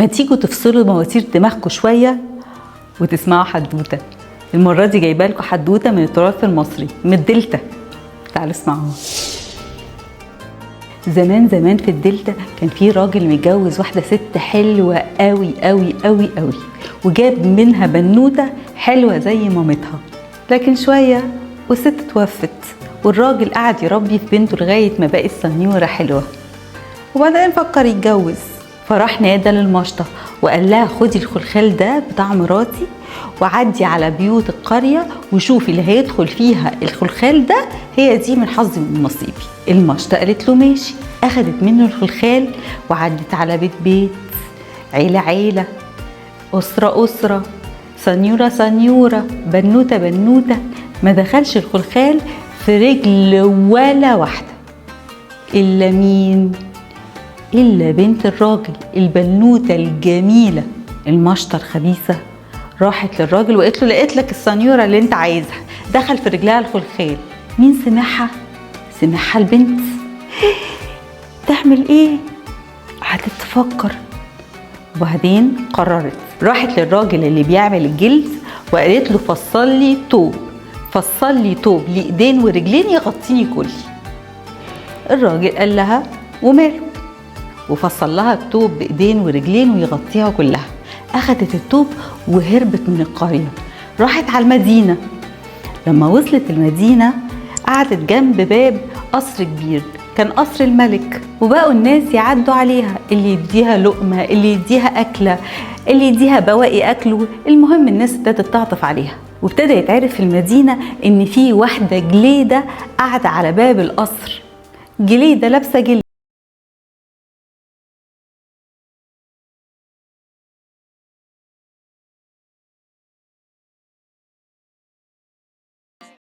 ما تيجوا تفصلوا مواسير دماغكم شوية وتسمعوا حدوتة. المرة دي جايبه لكم حدوتة من التراث المصري، من الدلتا. تعالوا اسمعوها. زمان زمان في الدلتا كان في راجل متجوز واحدة ست حلوة قوي قوي قوي قوي، وجاب منها بنوتة حلوة زي مامتها. لكن شوية والست توفت، والراجل قعد يربي في بنته لغاية ما بقت سنيورة حلوة، وبعدين فكر يتجوز. فراح نادى للمشطة وقال لها خدي الخلخال ده بتاع مراتي وعدي على بيوت القرية وشوفي اللي هيدخل فيها الخلخال ده هي دي من حظي ومن نصيبي. المشطة قالت له ماشي. أخدت منه الخلخال وعدت على بيت بيت، عيلة عيلة، أسرة أسرة، سنيورة سنيورة، بنوتة بنوتة. ما دخلش الخلخال في رجل ولا واحدة إلا مين؟ إلا بنت الراجل، البنوتة الجميلة. المشطة الخبيثة راحت للراجل وقالت له لقيت لك السنيورة اللي انت عايزها. دخل في رجلها الخلخال. مين سمعها؟ سمعها البنت. تعمل ايه؟ قعدت تفكر، وبعدين قررت. راحت للراجل اللي بيعمل الجلد وقالت له فصل لي توب، فصل لي توب لإيدين ورجلين يغطيني كلي. الراجل قال لها وماله، وفصل لها التوب بإيدين ورجلين ويغطيها كلها. أخدت التوب وهربت من القرية، راحت على المدينة. لما وصلت المدينة قعدت جنب باب قصر كبير، كان قصر الملك، وبقوا الناس يعدوا عليها، اللي يديها لقمة، اللي يديها أكلة، اللي يديها بواقي أكله. المهم الناس ابتدت تعطف عليها، وابتدى يتعرف في المدينة إن في واحدة جليدة قاعدة على باب القصر. جليدة لابسة جلد.